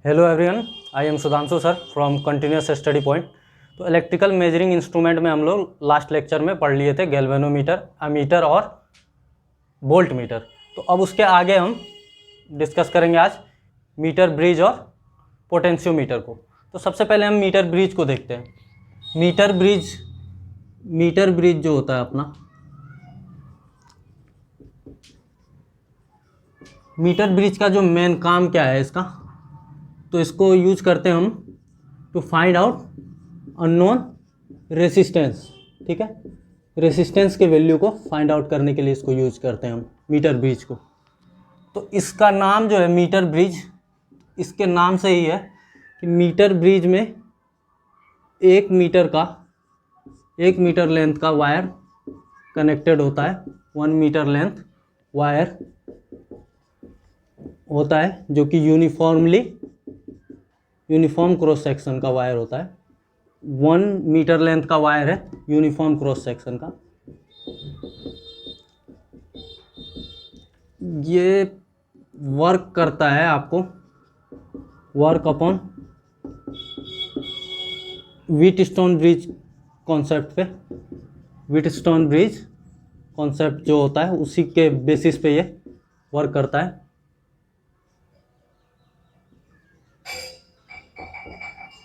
Hello everyone, I am Sudhanshu sir from continuous study point. तो electrical measuring instrument में हम लोग लास्ट लेक्चर में पढ़ लिए थे गैल्वेनोमीटर, अमीटर और वोल्ट मीटर। तो अब उसके आगे हम डिस्कस करेंगे आज मीटर ब्रिज और पोटेंशियोमीटर को। तो सबसे पहले हम मीटर ब्रिज को देखते हैं। मीटर ब्रिज जो होता है अपना, मीटर ब्रिज का जो मेन काम क्या है इसका, तो इसको यूज करते हैं हम to find out unknown resistance. ठीक है, रेसिस्टेंस के वैल्यू को फाइंड आउट करने के लिए इसको यूज करते हैं हम मीटर ब्रिज को। तो इसका नाम जो है मीटर ब्रिज, इसके नाम से ही है कि मीटर ब्रिज में 1 मीटर लेंथ का वायर कनेक्टेड होता है। 1 मीटर लेंथ वायर होता है जो कि यूनिफॉर्म क्रॉस सेक्शन का वायर होता है। 1 मीटर लेंथ का वायर है यूनिफॉर्म क्रॉस सेक्शन का। ये वर्क करता है आपको work upon Wheatstone bridge concept पे। व्हीटस्टोन ब्रिज कॉन्सेप्ट जो होता है उसी के बेसिस पे ये वर्क करता है।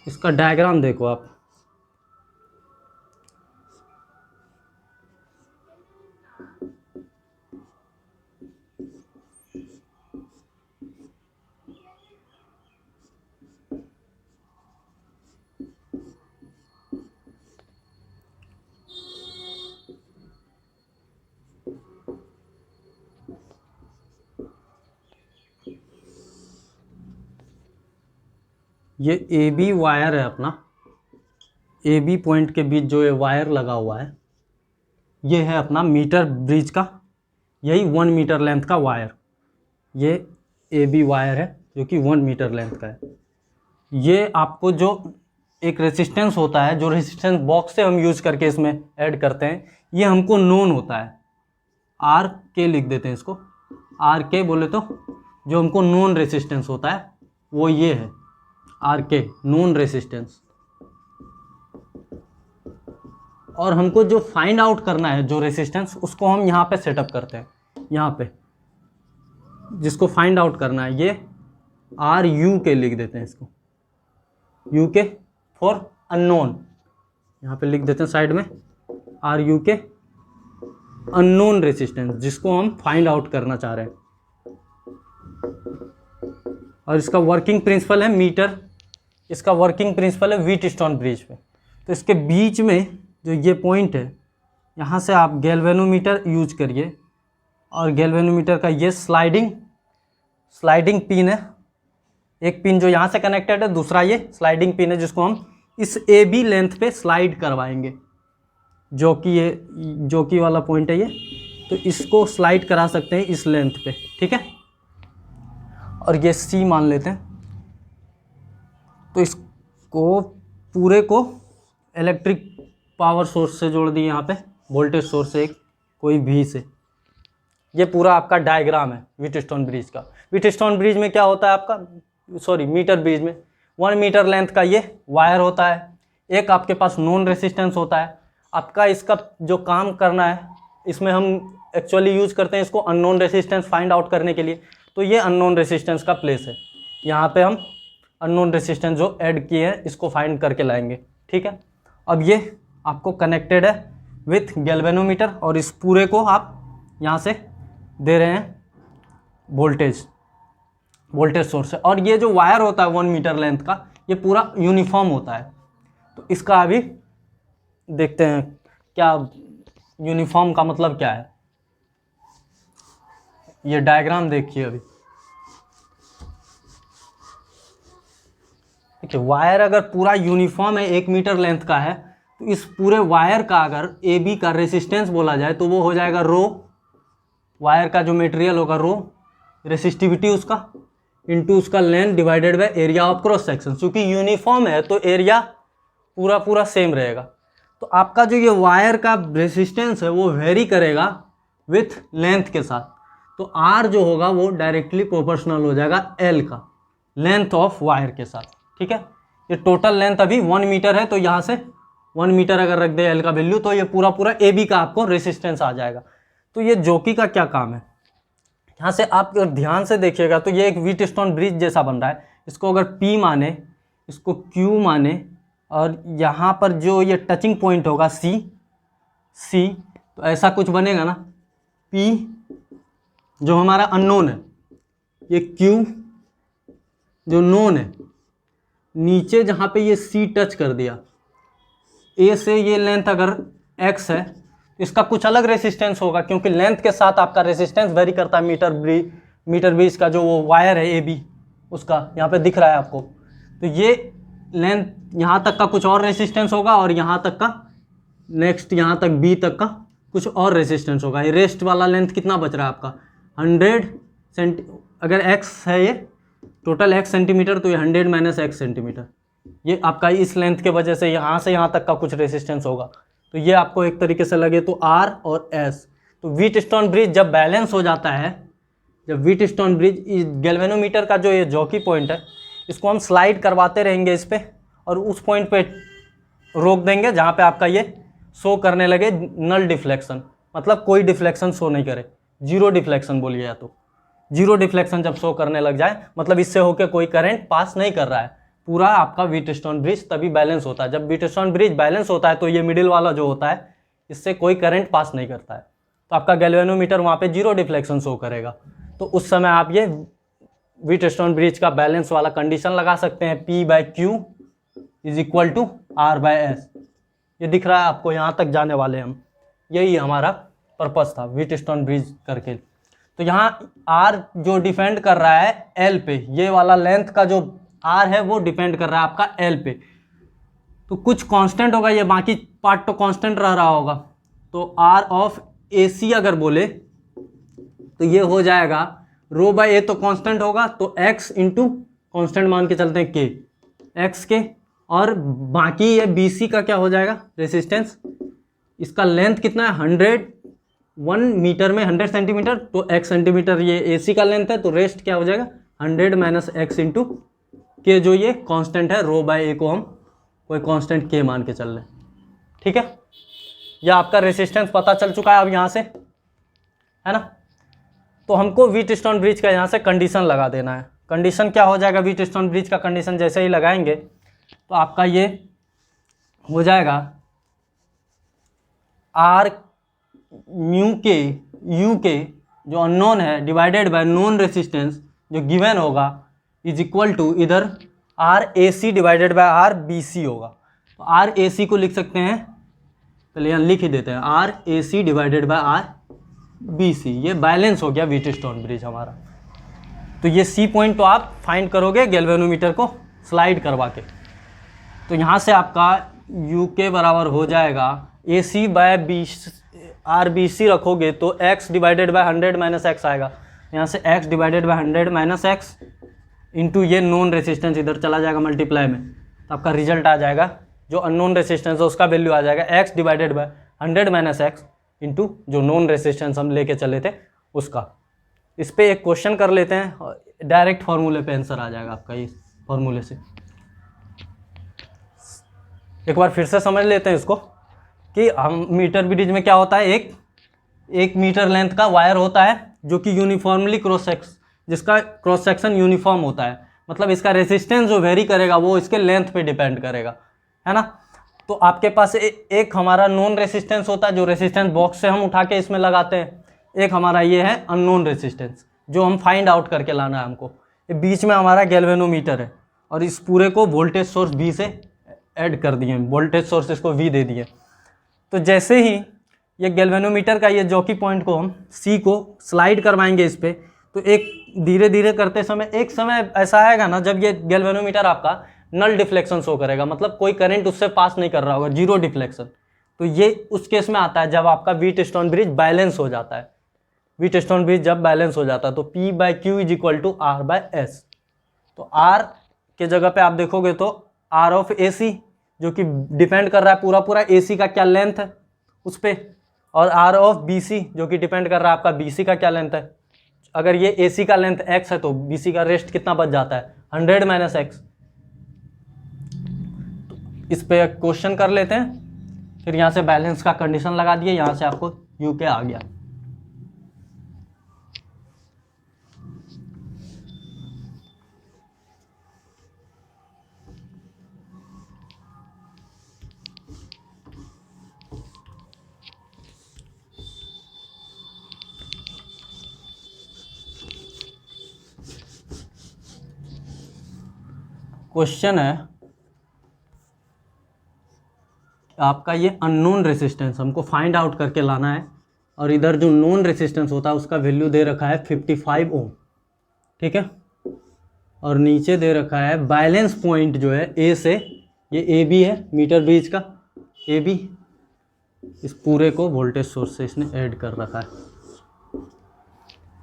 इसका डायग्राम देखो आप। ये ए बी वायर है अपना, ए बी पॉइंट के बीच जो ये वायर लगा हुआ है ये है अपना मीटर ब्रिज का, यही 1 मीटर लेंथ का वायर। ये ए बी वायर है जो कि 1 मीटर लेंथ का है। ये आपको जो एक रेसिस्टेंस होता है, जो रेसिस्टेंस बॉक्स से हम यूज करके इसमें ऐड करते हैं, ये हमको नोन होता है। आर के लिख देते हैं इसको, आर के बोले तो जो हमको नोन रेसिस्टेंस होता है वो ये है आर के, नोन रेसिस्टेंस। और हमको जो फाइंड आउट करना है जो रेसिस्टेंस, उसको हम यहाँ पे सेटअप करते हैं। यहाँ पे जिसको फाइंड आउट करना है ये आर यू के लिख देते हैं इसको, यू के फॉर अननोन। यहाँ पे लिख देते हैं साइड में आर यू के, अननोन रेसिस्टेंस जिसको हम फाइंड आउट करना चाह रहे हैं। और इसका वर्किंग प्रिंसिपल है मीटर, इसका वर्किंग प्रिंसिपल है व्हीटस्टोन ब्रिज पे। तो इसके बीच में जो ये पॉइंट है, यहाँ से आप गैल्वेनोमीटर यूज करिए। और गैल्वेनोमीटर का ये स्लाइडिंग पिन है, एक पिन जो यहाँ से कनेक्टेड है, दूसरा ये स्लाइडिंग पिन है जिसको हम इस ए बी लेंथ पे स्लाइड करवाएंगे, जो कि वाला पॉइंट है ये। तो इसको स्लाइड करा सकते हैं इस लेंथ पे। ठीक है, और ये सी मान लेते हैं। तो इसको पूरे को इलेक्ट्रिक पावर सोर्स से जोड़ दिए, यहाँ पे वोल्टेज सोर्स से एक कोई भी से। ये पूरा आपका डायग्राम है व्हीटस्टोन ब्रिज का। व्हीटस्टोन ब्रिज में क्या होता है आपका, मीटर ब्रिज में 1 मीटर लेंथ का ये वायर होता है। एक आपके पास नॉन रेसिस्टेंस होता है। आपका इसका जो काम करना है, इसमें हम एक्चुअली यूज करते हैं इसको अननोन रेसिस्टेंस फाइंड आउट करने के लिए। तो ये अननोन रेसिस्टेंस का प्लेस है, यहाँ पे हम अननोन रेसिस्टेंस जो ऐड किए हैं इसको फाइंड करके लाएंगे। ठीक है, अब ये आपको कनेक्टेड है विथ गैल्वेनोमीटर, और इस पूरे को आप यहाँ से दे रहे हैं वोल्टेज सोर्स से। और ये जो वायर होता है 1 मीटर लेंथ का, ये पूरा यूनिफॉर्म होता है। तो इसका अभी देखते हैं क्या यूनिफॉर्म का मतलब क्या है। ये डायग्राम देखिए अभी। देखिए, वायर अगर पूरा यूनिफॉर्म है 1 मीटर लेंथ का है, तो इस पूरे वायर का अगर ए बी का रेसिस्टेंस बोला जाए तो वो हो जाएगा रो, वायर का जो मटेरियल होगा रो, रेसिस्टिविटी उसका इनटू उसका length divided by area of cross section. क्योंकि यूनिफॉर्म है तो एरिया पूरा सेम रहेगा। तो आपका जो ये वायर का रेसिस्टेंस है वो वेरी करेगा विथ लेंथ के साथ। तो आर जो होगा वो डायरेक्टली प्रोपोर्शनल हो जाएगा एल का। लेंथ ऑफ वायर के साथ, ठीक है। ये टोटल लेंथ अभी 1 मीटर है, तो यहाँ से 1 मीटर अगर रख दे एल का वैल्यू, तो ये पूरा पूरा ए बी का आपको रेसिस्टेंस आ जाएगा। तो ये जॉकी का क्या काम है, यहाँ से आप अगर ध्यान से देखिएगा तो ये एक व्हीटस्टोन ब्रिज जैसा बन रहा है। इसको अगर P माने, इसको Q माने, और यहाँ पर जो ये टचिंग पॉइंट होगा C, तो ऐसा कुछ बनेगा ना। P जो हमारा अननोन है, ये Q जो नोन है, नीचे जहाँ पे ये C टच कर दिया, A से ये लेंथ अगर X है, तो इसका कुछ अलग रेसिस्टेंस होगा, क्योंकि लेंथ के साथ आपका रेसिस्टेंस वेरी करता है। मीटर ब्रिज का जो वो वायर है AB, उसका यहाँ पे दिख रहा है आपको। तो ये लेंथ यहाँ तक का कुछ और रेसिस्टेंस होगा, और यहाँ तक का, नेक्स्ट यहाँ तक B तक का कुछ और रेसिस्टेंस होगा। ये रेस्ट वाला लेंथ कितना बच रहा है आपका 100 सेंटी, अगर x है ये टोटल x सेंटीमीटर, तो ये 100 माइनस x सेंटीमीटर, ये आपका इस लेंथ के वजह से यहाँ से यहाँ तक का कुछ रेसिस्टेंस होगा। तो ये आपको एक तरीके से लगे तो R और S। तो व्हीटस्टोन ब्रिज जब बैलेंस हो जाता है, जब व्हीटस्टोन ब्रिज, इस गैल्वेनोमीटर का जो ये जॉकी पॉइंट है, इसको हम स्लाइड करवाते रहेंगे इस पर, और उस पॉइंट पे रोक देंगे जहाँ पे आपका ये शो करने लगे नल डिफ्लेक्शन, मतलब कोई डिफ्लेक्शन शो नहीं करे, जीरो डिफ्लेक्शन बोलिए, या तो जीरो डिफ्लेक्शन जब शो करने लग जाए, मतलब इससे होकर कोई करंट पास नहीं कर रहा है, पूरा आपका व्हीटस्टोन ब्रिज तभी बैलेंस होता है। जब व्हीटस्टोन ब्रिज बैलेंस होता है तो ये मिडिल वाला जो होता है, इससे कोई करंट पास नहीं करता है, तो आपका गैल्वेनोमीटर वहाँ पे जीरो डिफ्लेक्शन शो करेगा। तो उस समय आप ये व्हीटस्टोन ब्रिज का बैलेंस वाला कंडीशन लगा सकते हैं, P/Q is equal to R/S। ये दिख रहा है आपको, यहाँ तक जाने वाले हम, यही हमारा पर्पस था व्हीटस्टोन ब्रिज करके। तो यहाँ R जो डिपेंड कर रहा है L पे, ये वाला लेंथ का जो R है वो डिपेंड कर रहा है आपका L पे, तो कुछ कांस्टेंट होगा, ये बाकी पार्ट तो कांस्टेंट रह रहा होगा। तो R ऑफ AC अगर बोले तो ये हो जाएगा ρ/a, तो कांस्टेंट होगा, तो x इंटू कॉन्स्टेंट मान के चलते हैं K, x के, और बाकी ये BC का क्या हो जाएगा रेसिस्टेंस, इसका लेंथ कितना है 1 मीटर में 100 सेंटीमीटर, तो x सेंटीमीटर ये AC का लेंथ है, तो रेस्ट क्या हो जाएगा 100 माइनस x इंटू के, जो ये कांस्टेंट है ρ/a को हम कोई कांस्टेंट K मान के चल रहे हैं, ठीक है। यह आपका रेसिस्टेंस पता चल चुका है अब यहाँ से, है ना। तो हमको व्हीटस्टोन ब्रिज का यहाँ से कंडीशन लगा देना है। कंडीशन क्या हो जाएगा, व्हीटस्टोन ब्रिज का कंडीशन जैसे ही लगाएंगे तो आपका ये हो जाएगा R म्यू के यू के जो अननोन है डिवाइडेड बाय नोन रेसिस्टेंस जो गिवन होगा इज इक्वल टू इधर RAC डिवाइडेड बाय RBC होगा। तो RAC को लिख सकते हैं, पहले यहाँ लिख ही देते हैं, RAC डिवाइडेड बाय RBC। ये बैलेंस हो गया व्हीटस्टोन ब्रिज हमारा। तो ये C पॉइंट तो आप फाइंड करोगे गैल्वेनोमीटर को स्लाइड करवा के। तो यहाँ से आपका UK बराबर हो जाएगा AC बाय RBC रखोगे तो x divided by 100 minus x आएगा। यहाँ से x divided by 100 minus x into ये नॉन रेसिस्टेंस इधर चला जाएगा मल्टीप्लाई में, तो आपका रिजल्ट आ जाएगा जो अननोन रेसिस्टेंस है उसका वैल्यू आ जाएगा x divided by 100 minus x into जो नॉन रेसिस्टेंस हम लेके चले थे उसका। इस पर एक क्वेश्चन कर लेते हैं, डायरेक्ट फार्मूले पे आंसर आ जाएगा आपका इस फार्मूले से। एक बार फिर से समझ लेते हैं इसको कि हम मीटर ब्रिज में क्या होता है, एक मीटर लेंथ का वायर होता है जो कि यूनिफॉर्मली जिसका क्रॉस सेक्शन यूनिफॉर्म होता है, मतलब इसका रेसिस्टेंस जो वेरी करेगा वो इसके लेंथ पे डिपेंड करेगा, है ना। तो आपके पास एक हमारा नॉन रेसिस्टेंस होता है जो रेसिस्टेंस बॉक्स से हम उठा के इसमें लगाते हैं, एक हमारा ये है अननोन रेसिस्टेंस जो हम फाइंड आउट करके लाना है हमको। ये बीच में हमारा गैल्वेनोमीटर है और इस पूरे को वोल्टेज सोर्स V से ऐड कर दिए, वोल्टेज सोर्स इसको V दे दिए। तो जैसे ही ये गैल्वेनोमीटर का ये जॉकी पॉइंट को हम C को स्लाइड करवाएंगे इस पर, तो एक धीरे धीरे करते समय एक समय ऐसा आएगा ना जब ये गैल्वेनोमीटर आपका नल डिफ्लेक्शन शो करेगा, मतलब कोई करंट उससे पास नहीं कर रहा होगा, जीरो डिफ्लेक्शन। तो ये उस केस में आता है जब आपका व्हीटस्टोन ब्रिज बैलेंस हो जाता है। व्हीटस्टोन ब्रिज जब बैलेंस हो जाता है तो P/Q is equal to R/S। तो R के जगह पे आप देखोगे तो R ऑफ AC जो कि डिपेंड कर रहा है पूरा पूरा AC का क्या लेंथ है उस पर, और R ऑफ BC जो कि डिपेंड कर रहा है आपका BC का क्या लेंथ है। अगर ये AC का लेंथ x है तो BC का रेस्ट कितना बच जाता है 100 माइनस एक्स। इस पे क्वेश्चन कर लेते हैं, फिर यहाँ से बैलेंस का कंडीशन लगा दिए, यहाँ से आपको यूके आ गया। क्वेश्चन है आपका ये अननोन रेसिस्टेंस हमको फाइंड आउट करके लाना है, और इधर जो नोन रेसिस्टेंस होता है उसका वैल्यू दे रखा है 55 ओम, ठीक है। और नीचे दे रखा है बैलेंस पॉइंट जो है ए से, ये ए बी है मीटर ब्रिज का, ए बी, इस पूरे को वोल्टेज सोर्स से इसने ऐड कर रखा है,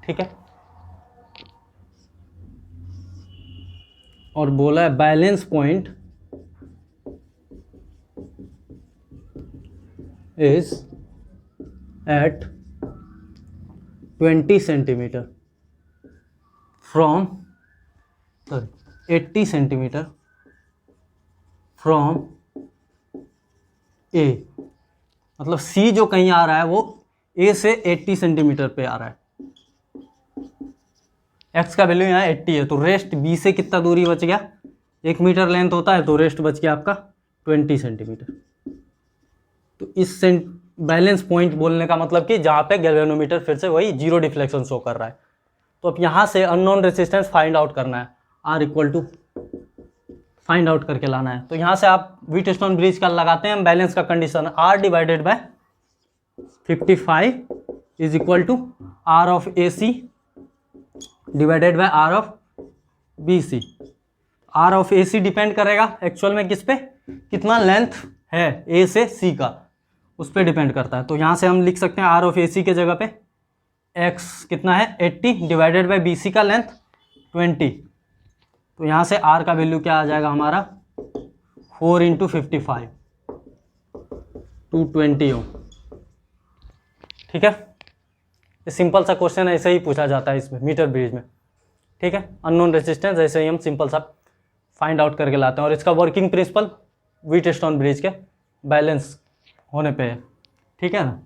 ठीक है। और बोला है balance point is at 20 centimetre from 80 centimetre from A, मतलब सी जो कहीं आ रहा है वो ए से 80 सेंटीमीटर पे आ रहा है। एक्स का वैल्यू यहाँ 80 है, तो रेस्ट बी से कितना दूरी बच गया, 1 मीटर लेंथ होता है, तो रेस्ट बच गया आपका 20 सेंटीमीटर। तो इस बैलेंस पॉइंट बोलने का मतलब कि जहाँ पे गैल्वेनोमीटर फिर से वही जीरो डिफ्लेक्शन शो कर रहा है। तो अब यहाँ से अननोन रेसिस्टेंस फाइंड आउट करना है, R equal to find out करके लाना है। तो यहाँ से आप व्हीटस्टोन ब्रिज का लगाते हैं हम बैलेंस का condition, R divided by 55 is equal to R of A C divided by R of B C. R of A C depend करेगा एक्चुअल में किस पे, कितना लेंथ है ए से सी का, उस पर डिपेंड करता है। तो यहाँ से हम लिख सकते हैं आर ऑफ ए सी के जगह पे एक्स कितना है 80 डिवाइडेड बाय बी सी का लेंथ 20। तो यहाँ से आर का वैल्यू क्या आ जाएगा हमारा 4 इंटू 55 220 ओम, ठीक है। ये सिंपल सा क्वेश्चन है, ऐसे ही पूछा जाता है इसमें मीटर ब्रिज में, ठीक है। अननोन रेजिस्टेंस ऐसे ही हम सिंपल सा फाइंड आउट करके लाते हैं, और इसका वर्किंग प्रिंसिपल व्हीटस्टोन ब्रिज के बैलेंस होने पे है, ठीक है ना।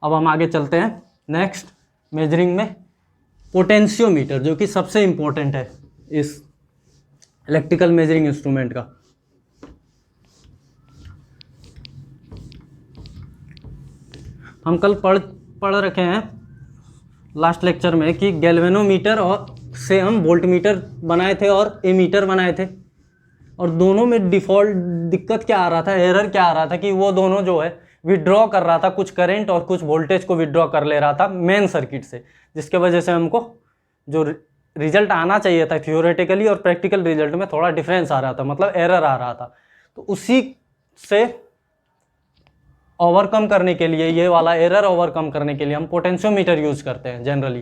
अब हम आगे चलते हैं नेक्स्ट मेजरिंग में, पोटेंशियोमीटर, जो कि सबसे इम्पोर्टेंट है इस इलेक्ट्रिकल मेजरिंग इंस्ट्रूमेंट का। हम कल पढ़ रखे हैं लास्ट लेक्चर में कि गैल्वेनोमीटर और से हम वोल्टमीटर बनाए थे और एमीटर बनाए थे, और दोनों में डिफ़ॉल्ट दिक्कत क्या आ रहा था, एरर क्या आ रहा था कि वो दोनों जो है विड्रॉ कर रहा था, कुछ करंट और कुछ वोल्टेज को विड्रॉ कर ले रहा था मेन सर्किट से, जिसके वजह से हमको जो रिजल्ट आना चाहिए था थियोरेटिकली और प्रैक्टिकल रिजल्ट में थोड़ा डिफरेंस आ रहा था, मतलब एरर आ रहा था। तो उसी से ओवरकम करने के लिए, ये वाला एरर ओवरकम करने के लिए हम पोटेंशियोमीटर यूज़ करते हैं जनरली।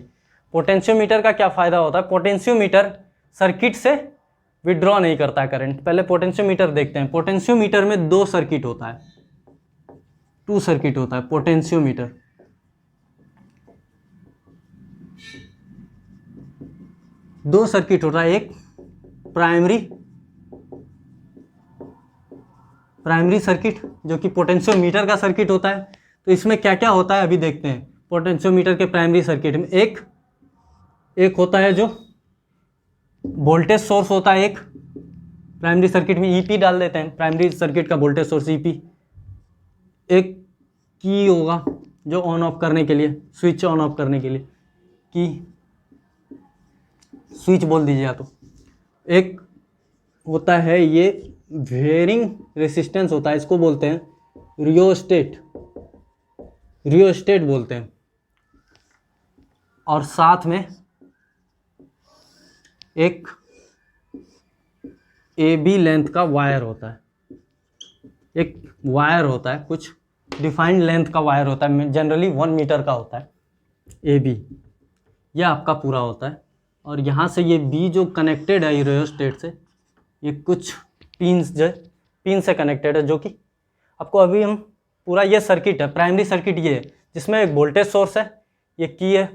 पोटेंशियोमीटर का क्या फ़ायदा होता है, पोटेंशियोमीटर सर्किट से विड्रॉ नहीं करता है करंट। पहले पोटेंशियोमीटर देखते हैं। पोटेंशियोमीटर में 2 सर्किट होता है, 2 सर्किट होता है पोटेंशियोमीटर। दो सर्किट होता है, एक प्राइमरी सर्किट जो कि पोटेंशियोमीटर का सर्किट होता है। तो इसमें क्या क्या होता है अभी देखते हैं। पोटेंशियोमीटर के प्राइमरी सर्किट में एक होता है जो वोल्टेज सोर्स होता है, एक प्राइमरी सर्किट में ईपी डाल देते हैं, प्राइमरी सर्किट का वोल्टेज सोर्स ईपी। एक की होगा जो ऑन ऑफ करने के लिए, स्विच ऑन ऑफ करने के लिए की, स्विच बोल दीजिए। तो एक होता है ये वेरिंग रेसिस्टेंस होता है, इसको बोलते हैं रियोस्टेट बोलते हैं। और साथ में एक ए बी लेंथ का वायर होता है, एक वायर होता है, कुछ डिफाइंड लेंथ का वायर होता है, जनरली 1 मीटर का होता है ए बी, यह आपका पूरा होता है। और यहाँ से ये बी जो कनेक्टेड है रियोस्टेट से, ये कुछ पिन से कनेक्टेड है, जो कि आपको अभी हम पूरा ये सर्किट है, प्राइमरी सर्किट ये है जिसमें एक वोल्टेज सोर्स है, ये की है,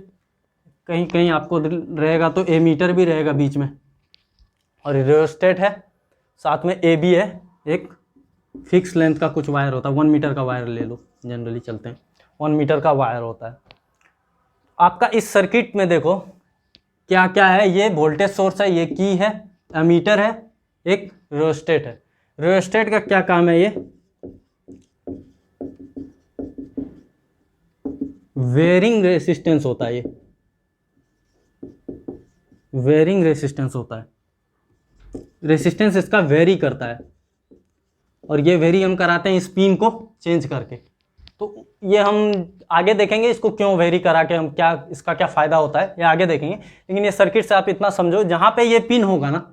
कहीं कहीं आपको रहेगा तो एमीटर भी रहेगा बीच में, और रियोस्टेट है, साथ में ए बी है, एक फिक्स लेंथ का कुछ वायर होता है, 1 मीटर का वायर ले लो, जनरली चलते हैं 1 मीटर का वायर होता है आपका। इस सर्किट में देखो क्या क्या है, ये वोल्टेज सोर्स है, ये की है, एमीटर है, एक रियोस्टेट है। रियोस्टेट का क्या काम है, ये वेरिंग रेसिस्टेंस होता है, ये वेरिंग रेसिस्टेंस होता है, रेसिस्टेंस इसका वेरी करता है, और ये वेरी हम कराते हैं स्पिन को चेंज करके। तो ये हम आगे देखेंगे इसको क्यों वेरी करा के हम क्या, इसका क्या फ़ायदा होता है, ये आगे देखेंगे। लेकिन ये सर्किट से आप इतना समझो, जहाँ पे ये पिन होगा ना,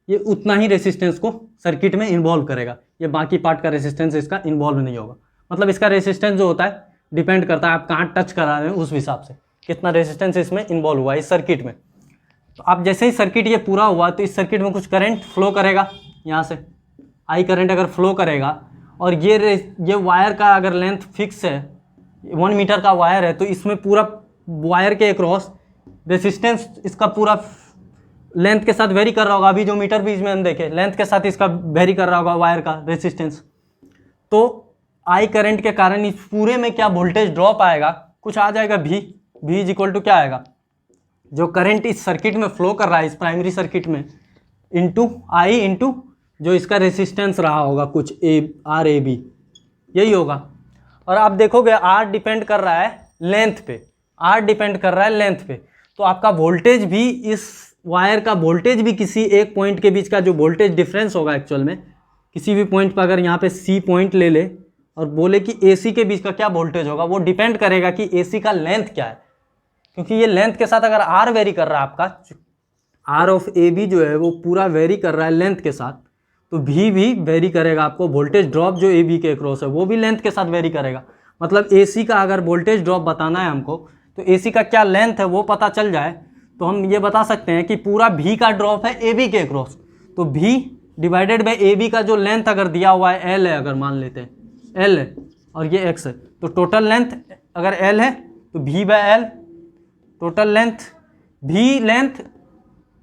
ये उतना ही रेसिस्टेंस को सर्किट में इन्वॉल्व करेगा, ये बाकी पार्ट का रेसिस्टेंस इसका इन्वॉल्व नहीं होगा। मतलब इसका रेसिस्टेंस जो होता है डिपेंड करता है आप कहाँ टच करा रहे हैं, उस हिसाब से कितना रेसिस्टेंस इसमें इन्वॉल्व हुआ है इस सर्किट में। तो आप जैसे ही सर्किट ये पूरा हुआ तो इस सर्किट में कुछ करंट फ्लो करेगा, यहाँ से आई करंट अगर फ्लो करेगा, और ये वायर का अगर लेंथ फिक्स है, 1 मीटर का वायर है, तो इसमें पूरा वायर के अक्रॉस रेसिस्टेंस इसका पूरा लेंथ के साथ वेरी कर रहा होगा। अभी जो मीटर बीच में हम देखे, लेंथ के साथ इसका वेरी कर रहा होगा वायर का रेसिस्टेंस। तो आई करंट के कारण इस पूरे में क्या वोल्टेज ड्रॉप आएगा, कुछ आ जाएगा V इज इक्वल टू क्या आएगा, जो करंट इस सर्किट में फ्लो कर रहा है इस प्राइमरी सर्किट में, इंटू आई इंटू जो इसका रेसिस्टेंस रहा होगा कुछ आर ए बी, यही होगा। और आप देखोगे आर डिपेंड कर रहा है लेंथ पे, आर डिपेंड कर रहा है लेंथ पे। तो आपका वोल्टेज भी, इस वायर का वोल्टेज भी किसी एक पॉइंट के बीच का जो वोल्टेज डिफरेंस होगा एक्चुअल में, किसी भी पॉइंट पर अगर यहाँ पे सी पॉइंट ले ले और बोले कि AC के बीच का क्या वोल्टेज होगा, वो डिपेंड करेगा कि AC का लेंथ क्या है। क्योंकि ये लेंथ के साथ अगर R वेरी कर रहा है आपका, R ऑफ AB जो है वो पूरा वेरी कर रहा है लेंथ के साथ, तो V भी वेरी करेगा आपको। वोल्टेज ड्रॉप जो AB के अक्रॉस है वो भी लेंथ के साथ वेरी करेगा। मतलब AC का अगर वोल्टेज ड्रॉप बताना है हमको, तो AC का क्या लेंथ है वो पता चल जाए तो हम ये बता सकते हैं कि पूरा V का ड्रॉप है AB के अक्रॉस, तो V डिवाइडेड बाई AB का जो लेंथ अगर दिया हुआ है L है, अगर मान लेते हैं L है और ये X है, तो टोटल लेंथ अगर L है तो V by L, total length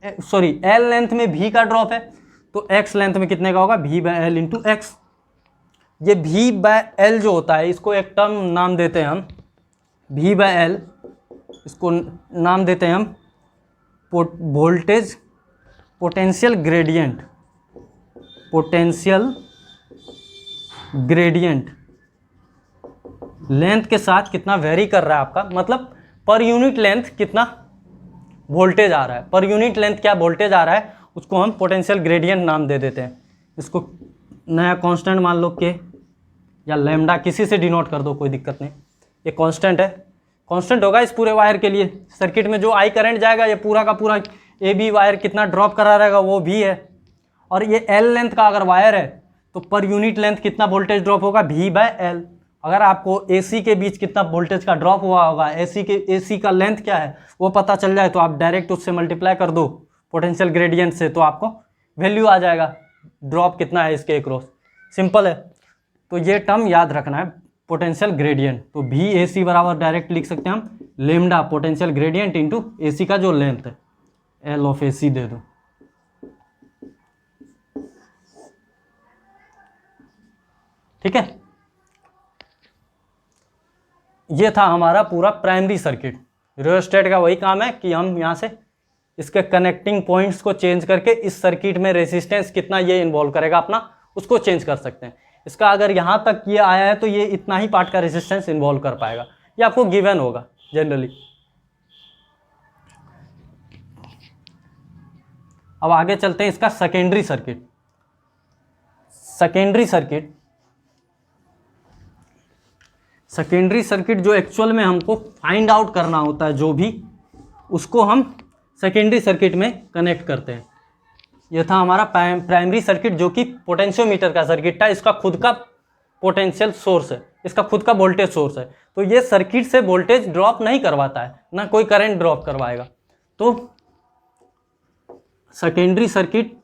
L length में V का ड्रॉप है, तो X लेंथ में कितने का होगा, V by L into X। ये V बाय L जो होता है, इसको एक टर्म नाम देते हैं हम V बाय L, इसको नाम देते हैं हम voltage potential gradient, potential gradient length के साथ कितना वेरी कर रहा है आपका, मतलब पर यूनिट लेंथ कितना वोल्टेज आ रहा है, पर यूनिट लेंथ क्या वोल्टेज आ रहा है, उसको हम पोटेंशियल ग्रेडियंट नाम दे देते हैं। इसको नया कांस्टेंट मान लो के या लैम्डा, किसी से डिनोट कर दो, कोई दिक्कत नहीं। ये कांस्टेंट है, कांस्टेंट होगा इस पूरे वायर के लिए। सर्किट में जो आई करंट जाएगा, ये पूरा का पूरा ए बी वायर कितना ड्रॉप करा रहेगा वो भी है। और ये एल लेंथ का अगर वायर है तो पर यूनिट लेंथ कितना वोल्टेज ड्रॉप होगा, V बाय L। अगर आपको AC के बीच कितना वोल्टेज का ड्रॉप हुआ होगा, AC का लेंथ क्या है वो पता चल जाए तो आप डायरेक्ट उससे मल्टीप्लाई कर दो पोटेंशियल ग्रेडियंट से, तो आपको वैल्यू आ जाएगा ड्रॉप कितना है इसके अक्रॉस। सिंपल है। तो ये टर्म याद रखना है, पोटेंशियल ग्रेडियंट। तो VAC बराबर डायरेक्ट लिख सकते हैं हम lambda potential gradient into AC का जो लेंथ है, L ऑफ AC दे दो। ठीक है, ये था हमारा पूरा प्राइमरी सर्किट। रियोस्टेट का वही काम है कि हम यहाँ से इसके कनेक्टिंग पॉइंट्स को चेंज करके इस सर्किट में रेजिस्टेंस कितना ये इन्वॉल्व करेगा अपना, उसको चेंज कर सकते हैं। इसका अगर यहाँ तक ये आया है तो ये इतना ही पार्ट का रेजिस्टेंस इन्वॉल्व कर पाएगा, ये आपको गिवन होगा जनरली। अब आगे चलते हैं इसका सेकेंडरी सर्किट। सेकेंडरी सर्किट जो एक्चुअल में हमको फाइंड आउट करना होता है, जो भी, उसको हम सेकेंडरी सर्किट में कनेक्ट करते हैं। यह था हमारा प्राइमरी सर्किट जो कि पोटेंशियोमीटर का सर्किट था। इसका खुद का पोटेंशियल सोर्स है, इसका खुद का वोल्टेज सोर्स है, तो ये सर्किट से वोल्टेज ड्रॉप नहीं करवाता है, ना कोई करंट ड्रॉप करवाएगा। तो सेकेंडरी सर्किट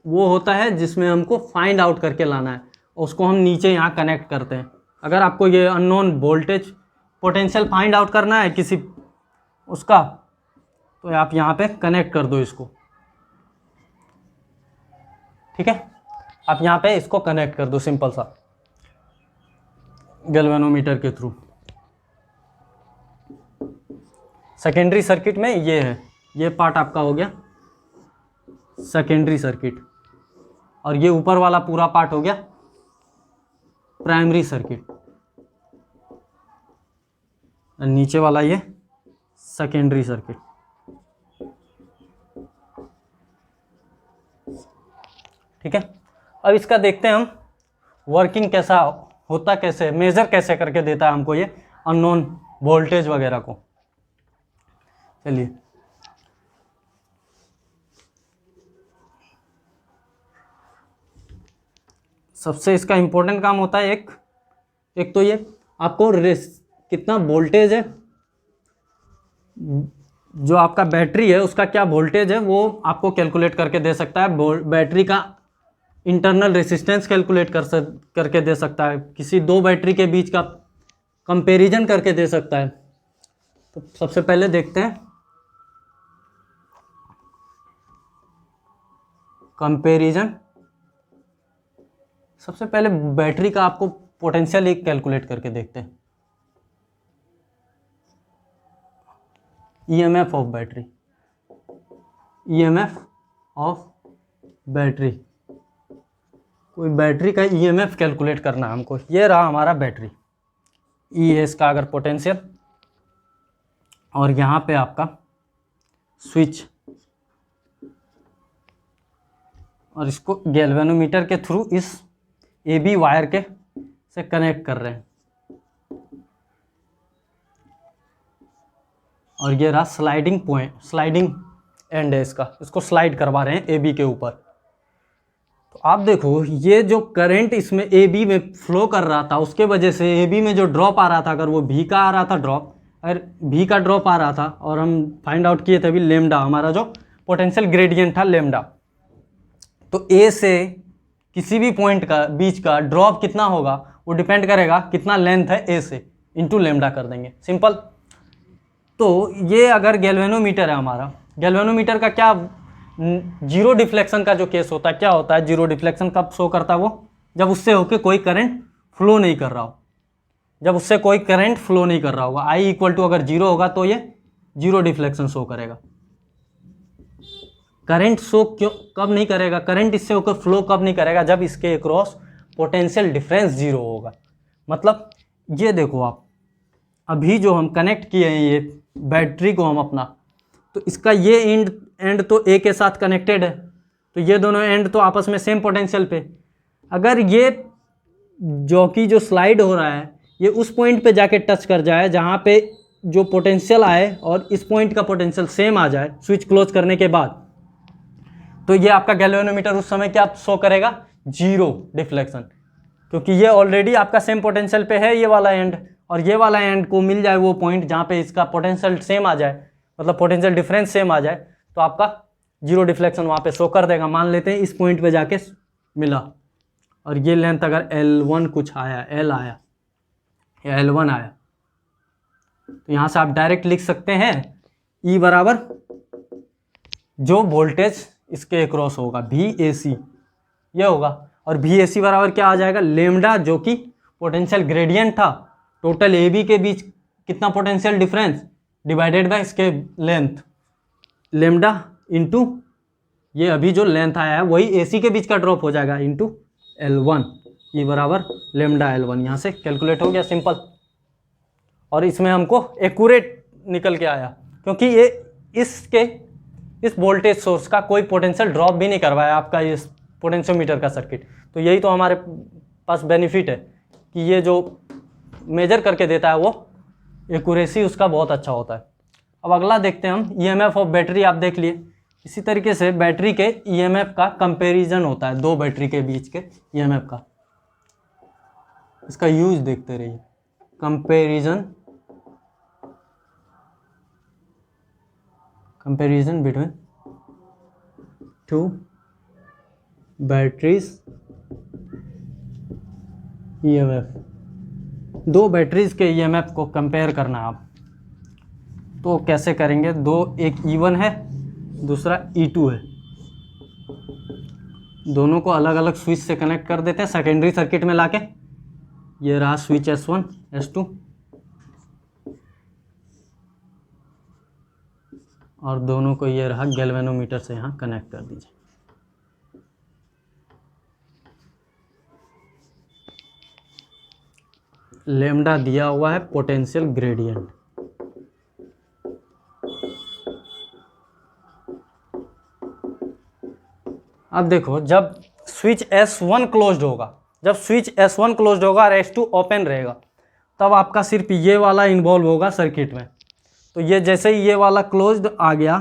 वो होता है जिसमें हमको फाइंड आउट करके लाना है, उसको हम नीचे यहाँ कनेक्ट करते हैं। अगर आपको ये unknown voltage potential find out करना है किसी उसका, तो आप यहाँ पे कनेक्ट कर दो इसको। ठीक है। आप यहाँ पे इसको कनेक्ट कर दो सिंपल सा गैल्वेनोमीटर के थ्रू। सेकेंडरी सर्किट में ये है, ये पार्ट आपका हो गया सेकेंडरी सर्किट, और ये ऊपर वाला पूरा पार्ट हो गया प्राइमरी सर्किट, और नीचे वाला ये सेकेंडरी सर्किट। ठीक है। अब इसका देखते हैं हम वर्किंग कैसा होता, कैसे मेजर कैसे करके देता है हमको ये अननोन वोल्टेज वगैरह को। चलिए सबसे इसका इम्पोर्टेंट काम होता है एक तो ये आपको कितना वोल्टेज है, जो आपका बैटरी है उसका क्या वोल्टेज है वो आपको कैलकुलेट करके दे सकता है। बैटरी का इंटरनल रेसिस्टेंस कैलकुलेट करके दे सकता है, किसी दो बैटरी के बीच का कंपैरिजन करके दे सकता है। तो सबसे पहले देखते हैं कंपैरिजन। सबसे पहले बैटरी का आपको पोटेंशियल एक कैलकुलेट करके देखते हैं। EMF of battery, EMF of battery, कोई बैटरी का ईएमएफ कैलकुलेट करना है हमको। ये रहा हमारा बैटरी, ई है इसका अगर पोटेंशियल, और यहाँ पे आपका स्विच, और इसको गैल्वेनोमीटर के थ्रू इस AB वायर के से कनेक्ट कर रहे हैं, और ये रहा स्लाइडिंग पॉइंट, स्लाइडिंग एंड है इसका, इसको स्लाइड करवा रहे हैं AB के ऊपर। तो आप देखो ये जो करंट इसमें AB में फ्लो कर रहा था उसके वजह से AB में जो ड्रॉप आ रहा था, अगर वो V का आ रहा था ड्रॉप, अगर V का ड्रॉप आ रहा था, और हम फाइंड आउट किए थे अभी लेमडा, हमारा जो पोटेंशियल ग्रेडियंट था लेमडा, तो A से किसी भी पॉइंट का बीच का ड्रॉप कितना होगा वो डिपेंड करेगा कितना लेंथ है A से, इंटू लेमडा कर देंगे, सिंपल। तो ये अगर गैल्वेनोमीटर है हमारा, गैल्वेनोमीटर का क्या जीरो डिफ्लेक्शन का जो केस होता है, क्या होता है जीरो डिफ्लेक्शन कब शो करता है वो, जब उससे होके कोई करंट फ्लो नहीं कर रहा हो, जब उससे कोई करंट फ्लो नहीं कर रहा होगा। I इक्वल टू अगर जीरो होगा तो ये जीरो डिफ्लेक्शन शो करेगा। करंट शो क्यों कब नहीं करेगा, करंट इससे होकर फ्लो कब नहीं करेगा, जब इसके अक्रॉस पोटेंशियल डिफरेंस जीरो होगा। मतलब ये देखो आप, अभी जो हम कनेक्ट किए हैं ये बैटरी को हम अपना, तो इसका ये एंड तो A के साथ कनेक्टेड है, तो ये दोनों एंड तो आपस में सेम पोटेंशियल पे। अगर ये जॉकी जो स्लाइड हो रहा है ये उस पॉइंट पे जाके टच कर जाए जहाँ पे जो पोटेंशियल आए और इस पॉइंट का पोटेंशियल सेम आ जाए स्विच क्लोज करने के बाद, तो ये आपका गैल्वेनोमीटर उस समय क्या शो करेगा, जीरो डिफ्लेक्शन, क्योंकि ये ऑलरेडी आपका सेम पोटेंशियल पे है ये वाला एंड, और ये वाला एंड को मिल जाए वो पॉइंट जहाँ पे इसका पोटेंशियल सेम आ जाए, मतलब पोटेंशियल डिफरेंस सेम आ जाए, तो आपका जीरो डिफ्लेक्शन वहाँ पे शो कर देगा। मान लेते हैं इस पॉइंट पे जाके मिला, और ये लेंथ अगर L1 कुछ आया, L आया या L1 आया, तो यहाँ से आप डायरेक्ट लिख सकते हैं E बराबर जो वोल्टेज इसके अक्रॉस होगा VAC ये होगा, और VAC बराबर क्या आ जाएगा, लेमडा जो कि पोटेंशियल ग्रेडियंट था, टोटल AB के बीच कितना पोटेंशियल डिफरेंस डिवाइडेड बाय इसके लेंथ, लेमडा इंटू ये अभी जो लेंथ आया है वही AC के बीच का ड्रॉप हो जाएगा इंटू L1, ये बराबर लेमडा L1। यहाँ से कैलकुलेट हो गया सिंपल, और इसमें हमको एक्यूरेट निकल के आया, क्योंकि ये इस वोल्टेज सोर्स का कोई पोटेंशियल ड्रॉप भी नहीं करवाया आपका इस पोटेंशियोमीटर का सर्किट। तो यही तो हमारे पास बेनिफिट है कि ये जो मेजर करके देता है वो एक्यूरेसी उसका बहुत अच्छा होता है। अब अगला देखते हैं हम ईएमएफ ऑफ बैटरी। आप देख लिए इसी तरीके से बैटरी के ईएमएफ का कंपैरिजन होता है, दो बैटरी के बीच के ईएमएफ का, इसका यूज देखते रहिए। Comparison between two batteries EMF, दो बैटरीज के ईएमएफ को कंपेयर करना आप, तो कैसे करेंगे, दो, एक E1 है दूसरा E2 है, दोनों को अलग अलग स्विच से कनेक्ट कर देते हैं सेकेंडरी सर्किट में लाके। ये रहा स्विच S1 S2 और दोनों को ये रहा गैल्वेनोमीटर से यहाँ कनेक्ट कर दीजिए। लैम्डा दिया हुआ है पोटेंशियल ग्रेडियंट। अब देखो जब स्विच S1 क्लोज्ड होगा, जब स्विच S1 क्लोज्ड होगा और S2 ओपन रहेगा, तब आपका सिर्फ ये वाला इन्वॉल्व होगा सर्किट में। तो ये जैसे ही ये वाला क्लोज्ड आ गया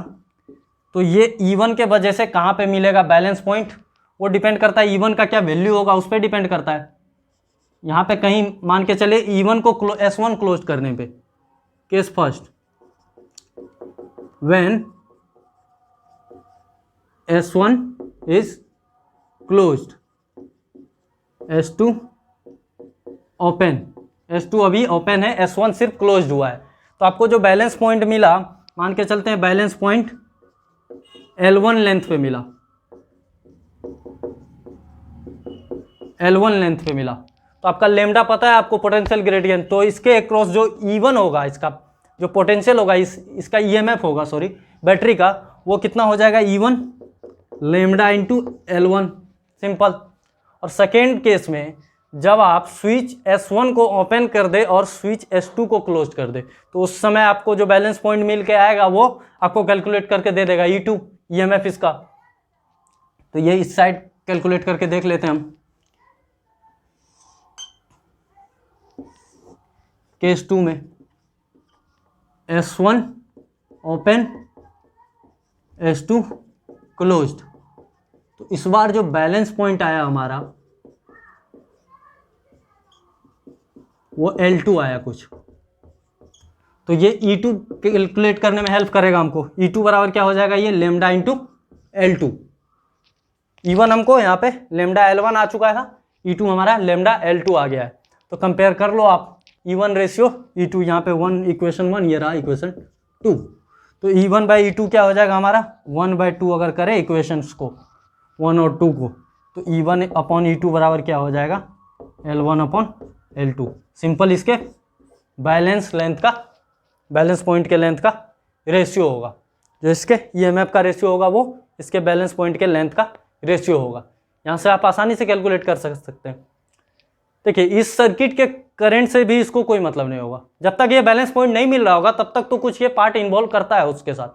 तो ये E1 के वजह से कहाँ पे मिलेगा बैलेंस पॉइंट, वो डिपेंड करता है E1 का क्या वैल्यू होगा उस पर डिपेंड करता है। यहाँ पे कहीं मान के चले E1 को S1 क्लोज करने पे, case first when S1 is closed, S2 open, S2 अभी ओपन है, S1 सिर्फ क्लोज्ड हुआ है, तो आपको जो बैलेंस पॉइंट मिला, मान के चलते हैं बैलेंस पॉइंट L1 लेंथ पे मिला, L1 लेंथ पे मिला, तो आपका लेमडा पता है आपको पोटेंशियल ग्रेडियंट, तो इसके अक्रॉस जो E1 होगा, इसका जो पोटेंशियल होगा, इसका EMF होगा सॉरी बैटरी का, वो कितना हो जाएगा E1 lambda into L1, simple. और सेकेंड केस में जब आप स्विच S1 को ओपन कर दे और स्विच S2 को क्लोज कर दे, तो उस समय आपको जो बैलेंस पॉइंट मिल के आएगा वो आपको कैलकुलेट करके दे देगा E2 EMF इसका। तो ये इस साइड कैलकुलेट करके देख लेते हैं हम। केस 2 में S1 ओपन S2 क्लोज्ड, तो इस बार जो बैलेंस पॉइंट आया हमारा वो L2 आया कुछ, तो ये E2 कैलकुलेट करने में हेल्प करेगा हमको। E2 बराबर क्या हो जाएगा, ये लेमडा इंटू L2। E1 हमको यहाँ पे लेमडा L1 आ चुका था, E2 हमारा लेमडा L2 आ गया है। तो कंपेयर कर लो आप E1 रेशियो E2, यहाँ पे 1 इक्वेशन 1, ये रहा इक्वेशन 2। तो E1/E2 क्या हो जाएगा हमारा 1/2, अगर करें इक्वेशंस को 1 और 2 को, तो E1/E2 बराबर क्या हो जाएगा L1/L2। सिंपल इसके बैलेंस लेंथ का, बैलेंस पॉइंट के लेंथ का रेशियो होगा, जो इसके EMF का रेशियो होगा वो इसके बैलेंस पॉइंट के लेंथ का रेशियो होगा। यहाँ से आप आसानी से कैलकुलेट कर सकते हैं। देखिए इस सर्किट के करंट से भी इसको कोई मतलब नहीं होगा, जब तक ये बैलेंस पॉइंट नहीं मिल रहा होगा तब तक तो कुछ ये पार्ट इन्वॉल्व करता है उसके साथ,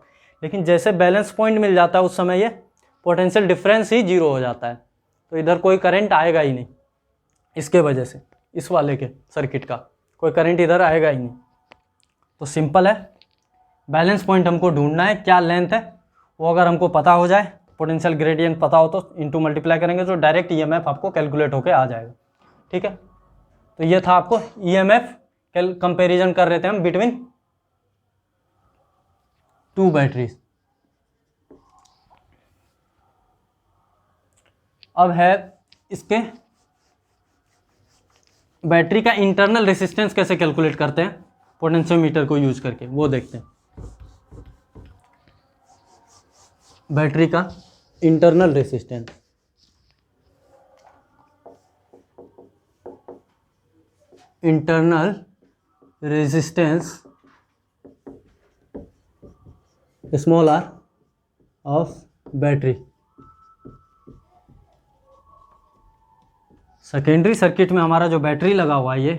लेकिन जैसे बैलेंस पॉइंट मिल जाता है उस समय ये पोटेंशियल डिफरेंस ही 0 हो जाता है, तो इधर कोई करंट आएगा ही नहीं। इसके वजह से इस वाले के सर्किट का कोई करंट इधर आएगा ही नहीं। तो सिंपल है, बैलेंस पॉइंट हमको ढूंढना है, क्या लेंथ है वो अगर हमको पता हो जाए, पोटेंशियल ग्रेडियंट पता हो तो इनटू मल्टीप्लाई करेंगे तो डायरेक्ट EMF आपको कैलकुलेट होके आ जाएगा। ठीक है, तो ये था आपको EMF कंपैरिजन कर रहे थे हम बिटवीन 2 बैटरीज। अब है इसके बैटरी का इंटरनल रेसिस्टेंस कैसे कैलकुलेट करते हैं पोटेंशियोमीटर को यूज करके, वो देखते हैं। बैटरी का internal resistance, internal resistance small r of battery. Secondary circuit में हमारा जो बैटरी लगा हुआ है ये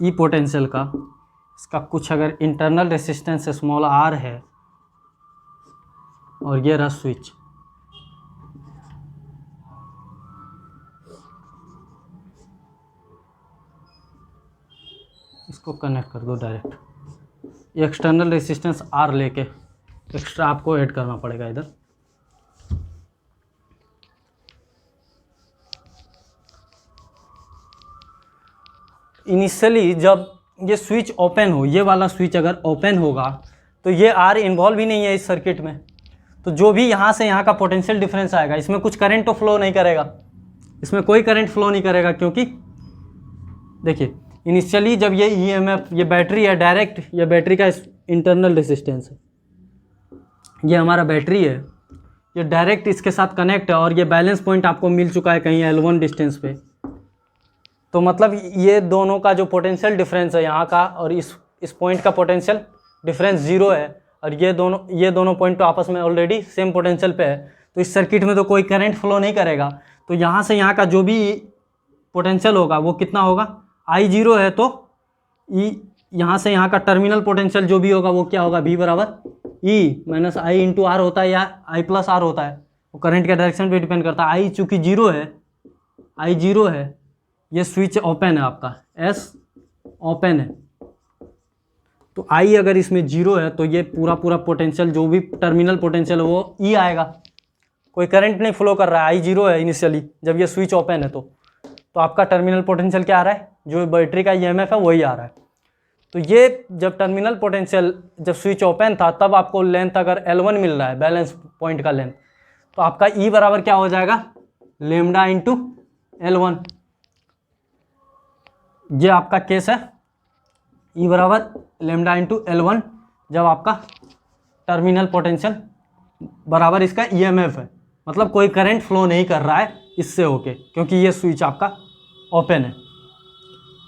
ई पोटेंशियल का, इसका कुछ अगर इंटरनल रेजिस्टेंस स्मॉल r है और ये रहा स्विच, इसको कनेक्ट कर दो डायरेक्ट। ये एक्सटर्नल रेजिस्टेंस R लेके एक्स्ट्रा आपको ऐड करना पड़ेगा इधर। इनिशियली जब ये स्विच ओपन हो, ये वाला स्विच अगर ओपन होगा तो ये R इन्वॉल्व ही नहीं है इस सर्किट में, तो जो भी यहाँ से यहाँ का पोटेंशियल डिफरेंस आएगा इसमें कुछ करंट तो फ्लो नहीं करेगा, इसमें कोई करंट फ्लो नहीं करेगा, क्योंकि देखिए इनिशियली जब ये EMF, ये बैटरी है डायरेक्ट, ये बैटरी का इंटरनल रेजिस्टेंस है, ये हमारा बैटरी है, ये डायरेक्ट इसके साथ कनेक्ट है और ये बैलेंस पॉइंट आपको मिल चुका है कहीं L1 डिस्टेंस पे। तो मतलब ये दोनों का जो पोटेंशियल डिफरेंस है यहाँ का और इस पॉइंट का पोटेंशियल डिफरेंस 0 है, और ये दोनों पॉइंट तो आपस में ऑलरेडी सेम पोटेंशियल पे है, तो इस सर्किट में तो कोई करंट फ्लो नहीं करेगा। तो यहाँ से यहाँ का जो भी पोटेंशियल होगा वो कितना होगा, I0 है तो यहाँ से यहाँ का टर्मिनल पोटेंशियल जो भी होगा वो क्या होगा, V बराबर E minus I into R होता है या I प्लस आर होता है, वो करंट के डायरेक्शन पे डिपेंड करता है। I चूँकि 0 है, I 0 है, ये स्विच ओपन है आपका, S ओपन है, तो I अगर इसमें 0 है तो ये पूरा पोटेंशियल जो भी टर्मिनल पोटेंशियल है वो E आएगा। कोई करंट नहीं फ्लो कर रहा है, I 0 है इनिशियली जब ये स्विच ओपन है, तो आपका टर्मिनल पोटेंशियल क्या आ रहा है, जो बैटरी का EMF है वही आ रहा है। तो ये जब टर्मिनल पोटेंशियल जब स्विच ओपन था तब आपको लेंथ अगर L1 मिल रहा है, बैलेंस पॉइंट का लेंथ, तो आपका E बराबर क्या हो जाएगा, लेमडा इंटू L1। ये आपका केस है, E बराबर लेमडा इंटू L1 जब आपका टर्मिनल पोटेंशियल बराबर इसका EMF है, मतलब कोई करंट फ्लो नहीं कर रहा है इससे होके, क्योंकि ये स्विच आपका ओपन है।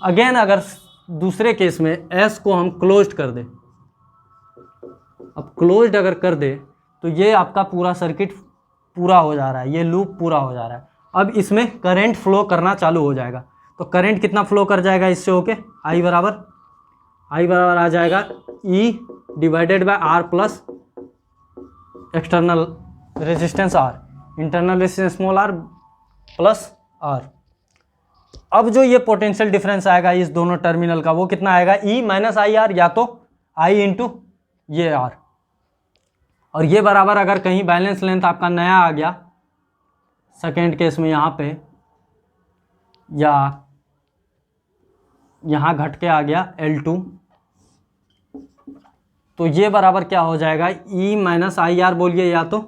अगेन अगर दूसरे केस में S को हम क्लोज्ड कर दें, अब क्लोज्ड अगर कर दे तो ये आपका पूरा सर्किट पूरा हो जा रहा है, ये लूप पूरा हो जा रहा है। अब इसमें करंट फ्लो करना चालू हो जाएगा, तो करंट कितना फ्लो कर जाएगा इससे होके, I बराबर आ जाएगा E divided by R plus external resistance R, internal resistance small r plus R। अब जो ये पोटेंशियल डिफरेंस आएगा इस दोनों टर्मिनल का वो कितना आएगा, E माइनस आई आर, या तो I इंटू ये R। और ये बराबर अगर कहीं बैलेंस लेंथ आपका नया आ गया सेकेंड केस में यहाँ पे, या यहाँ घट के आ गया L2, तो ये बराबर क्या हो जाएगा, E माइनस आई आर बोलिए या तो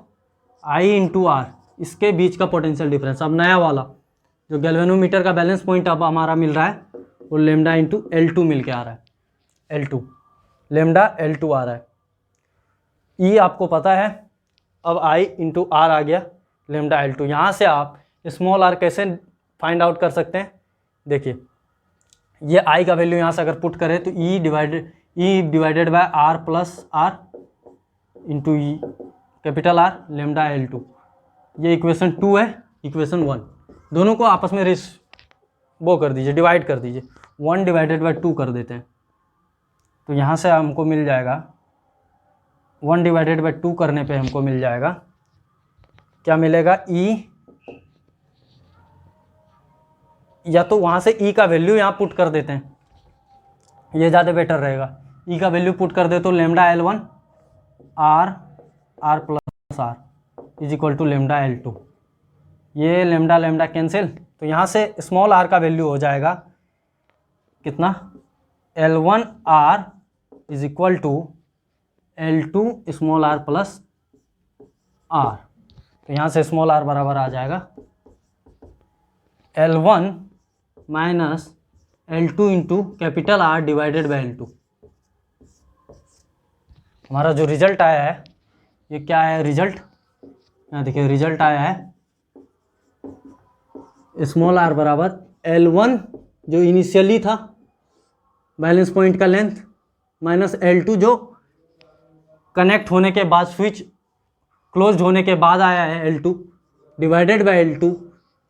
I इंटू आर, इसके बीच का पोटेंशियल डिफरेंस। अब नया वाला जो गैल्वेनोमीटर का बैलेंस पॉइंट अब हमारा मिल रहा है वो लेमडा इंटू L2 मिल के आ रहा है, L2 लेमडा L2 आ रहा है। E आपको पता है, अब I इंटू आर आ गया लेमडा L2। यहाँ से आप स्मॉल r कैसे फाइंड आउट कर सकते हैं, देखिए ये I का वैल्यू यहाँ से अगर पुट करें तो E divided by R plus R into E capital R lambda L2, ये इक्वेशन 2 है, इक्वेशन 1। दोनों को आपस में वो कर दीजिए, डिवाइड कर दीजिए, 1 डिवाइडेड बाय 2 कर देते हैं, तो यहाँ से हमको मिल जाएगा 1 डिवाइडेड बाय 2 करने पे हमको मिल जाएगा, क्या मिलेगा, E, या तो वहाँ से E का वैल्यू यहाँ पुट कर देते हैं, ये ज़्यादा बेटर रहेगा। E का वैल्यू पुट कर दे तो lambda L1 R plus R is equal to lambda L2, ये लेमडा कैंसिल, तो यहाँ से स्मॉल r का वैल्यू हो जाएगा कितना, L1 R is equal to L2 small r plus R। तो यहाँ से स्मॉल r बराबर आ जाएगा L1 minus L2 into capital R divided by L2। हमारा जो रिजल्ट आया है ये क्या है, रिजल्ट यहाँ देखिए, रिजल्ट आया है स्मॉल r बराबर L1 जो इनिशियली था बैलेंस पॉइंट का लेंथ माइनस L2 जो कनेक्ट होने के बाद स्विच क्लोज्ड होने के बाद आया है L2 divided by L2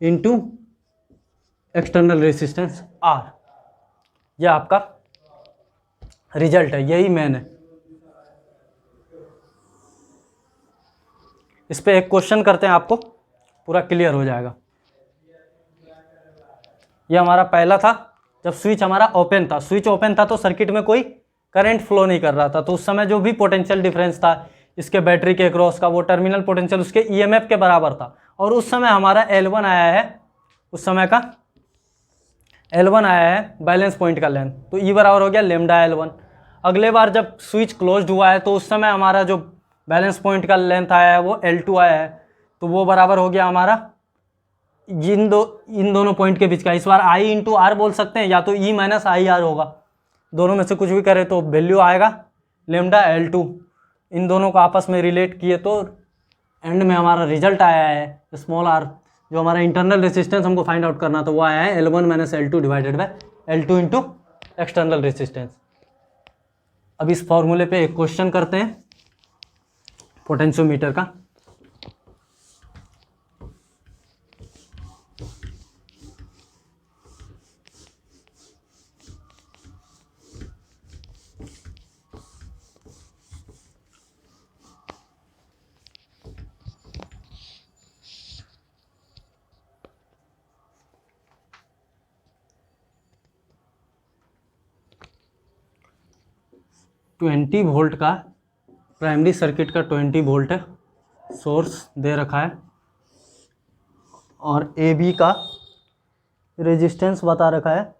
into external resistance R। यह आपका रिजल्ट है, यही मेन है। इस पे एक क्वेश्चन करते हैं, आपको पूरा क्लियर हो जाएगा। यह हमारा पहला था जब स्विच हमारा ओपन था, स्विच ओपन था तो सर्किट में कोई करंट फ्लो नहीं कर रहा था, तो उस समय जो भी पोटेंशियल डिफरेंस था इसके बैटरी के अक्रॉस का वो टर्मिनल पोटेंशियल उसके ईएमएफ के बराबर था, और उस समय हमारा L1 आया है, उस समय का L1 आया है बैलेंस पॉइंट का लेंथ, तो E बराबर हो गया लेमडा L1। अगले बार जब स्विच क्लोज्ड हुआ है तो उस समय हमारा जो बैलेंस पॉइंट का लेंथ आया है वो L2 आया है, तो वो बराबर हो गया हमारा इन दोनों पॉइंट के बीच का। इस बार I इंटू आर बोल सकते हैं, या तो E माइनस आई आर होगा, दोनों में से कुछ भी करें तो वैल्यू आएगा लेमडा L2। इन दोनों को आपस में रिलेट किए तो एंड में हमारा रिजल्ट आया है स्मॉल आर, जो हमारा इंटरनल रेजिस्टेंस हमको फाइंड आउट करना था वो आया है L1 minus L2 divided by L2 into external resistance. अब इस फॉर्मूले पे एक क्वेश्चन करते हैं पोटेंशियोमीटर का। ट्वेंटी वोल्ट का प्राइमरी सर्किट का 20 वोल्ट है, सोर्स दे रखा है और ए बी का रेजिस्टेंस बता रखा है।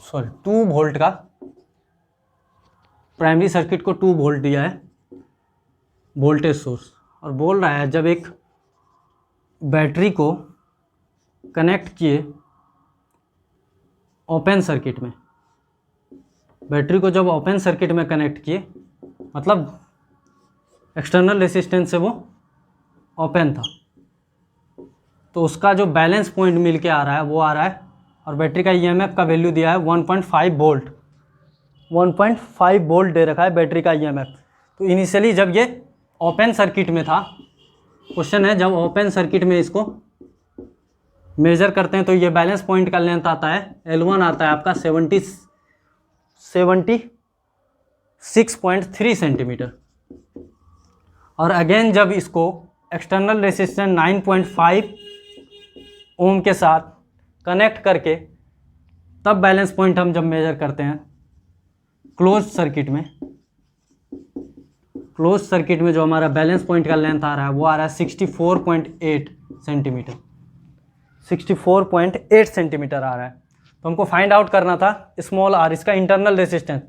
सॉरी 2 वोल्ट का प्राइमरी सर्किट को 2 वोल्ट दिया है वोल्टेज सोर्स, और बोल रहा है जब एक बैटरी को कनेक्ट किए ओपन सर्किट में, बैटरी को जब ओपन सर्किट में कनेक्ट किए मतलब एक्सटर्नल रेजिस्टेंस से वो ओपन था, तो उसका जो बैलेंस पॉइंट मिल के आ रहा है वो आ रहा है, और बैटरी का ईएमएफ का वैल्यू दिया है 1.5 वोल्ट, 1.5 वोल्ट दे रखा है बैटरी का ईएमएफ। तो इनिशियली जब ये ओपन सर्किट में था, क्वेश्चन है जब ओपन सर्किट में इसको मेजर करते हैं तो ये बैलेंस पॉइंट का लेंथ आता है L1 आता है आपका 76.3 सेंटीमीटर, और अगेन जब इसको एक्सटर्नल रेजिस्टेंस 9.5 ओम के साथ कनेक्ट करके तब बैलेंस पॉइंट हम जब मेजर करते हैं क्लोज सर्किट में, क्लोज सर्किट में जो हमारा बैलेंस पॉइंट का लेंथ आ रहा है वो आ रहा है 64.8 सेंटीमीटर, 64.8 सेंटीमीटर आ रहा है। तो हमको फाइंड आउट करना था स्मॉल आर, इसका internal resistance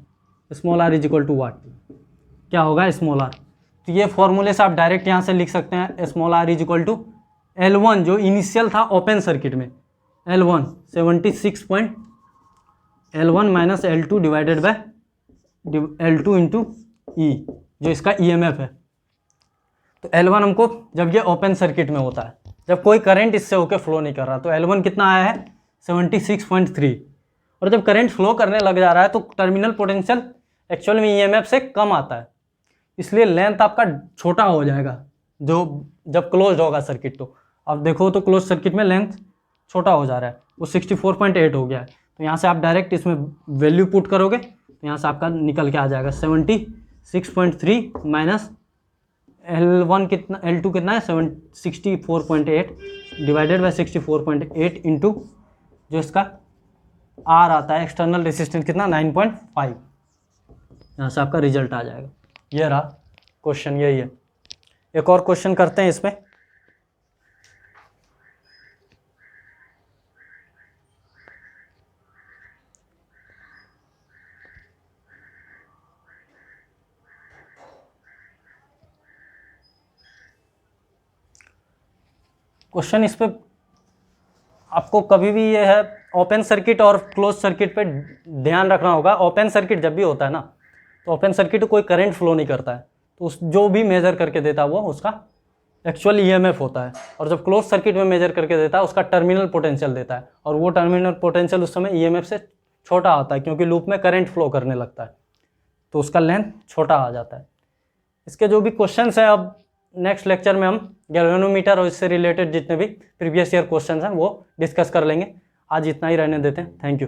small r is equal to what, क्या होगा स्मॉल आर। तो ये फॉर्मूले से आप डायरेक्ट यहाँ से लिख सकते हैं small r is equal to L1 जो इनिशियल था ओपन सर्किट में, L1 L1 minus L2 divided by L2 into E जो इसका ईएमएफ है। तो L1 हमको जब ये ओपन सर्किट में होता है, जब कोई करंट इससे होकर फ्लो नहीं कर रहा, तो L1 कितना आया है 76.3, और जब करंट फ्लो करने लग जा रहा है तो टर्मिनल पोटेंशियल एक्चुअल में ईएमएफ से कम आता है, इसलिए लेंथ आपका छोटा हो जाएगा जो जब क्लोज होगा सर्किट। तो अब देखो तो क्लोज सर्किट में लेंथ छोटा हो जा रहा है, वो 64.8 हो गया है। तो यहाँ से आप डायरेक्ट इसमें वैल्यू पुट करोगे तो यहाँ से आपका निकल के आ जाएगा 76.3 माइनस L1 कितना, L2 कितना है 64.8 डिवाइडेड बाय 64.8 इंटू जो इसका R आता है एक्सटर्नल रेजिस्टेंस कितना 9.5, यहाँ से आपका रिजल्ट आ जाएगा। ये रहा क्वेश्चन, यही है। एक और क्वेश्चन करते हैं इसमें। क्वेश्चन इस पे आपको कभी भी ये है ओपन सर्किट और क्लोज सर्किट पे ध्यान रखना होगा। ओपन सर्किट जब भी होता है ना, तो ओपन सर्किट कोई करंट फ्लो नहीं करता है, तो उस जो भी मेजर करके देता है वो उसका एक्चुअल ईएमएफ होता है, और जब क्लोज सर्किट में मेजर करके देता है उसका टर्मिनल पोटेंशियल देता है, और वो टर्मिनल पोटेंशियल उस समय ईएमएफ से छोटा होता है क्योंकि लूप में करंट फ्लो करने लगता है, तो उसका लेंथ छोटा आ जाता है। इसके जो भी क्वेश्चंस हैं अब नेक्स्ट लेक्चर में हम गैल्वेनोमीटर और इससे रिलेटेड जितने भी प्रीवियस ईयर क्वेश्चंस हैं वो डिस्कस कर लेंगे। आज इतना ही रहने देते हैं। Thank you.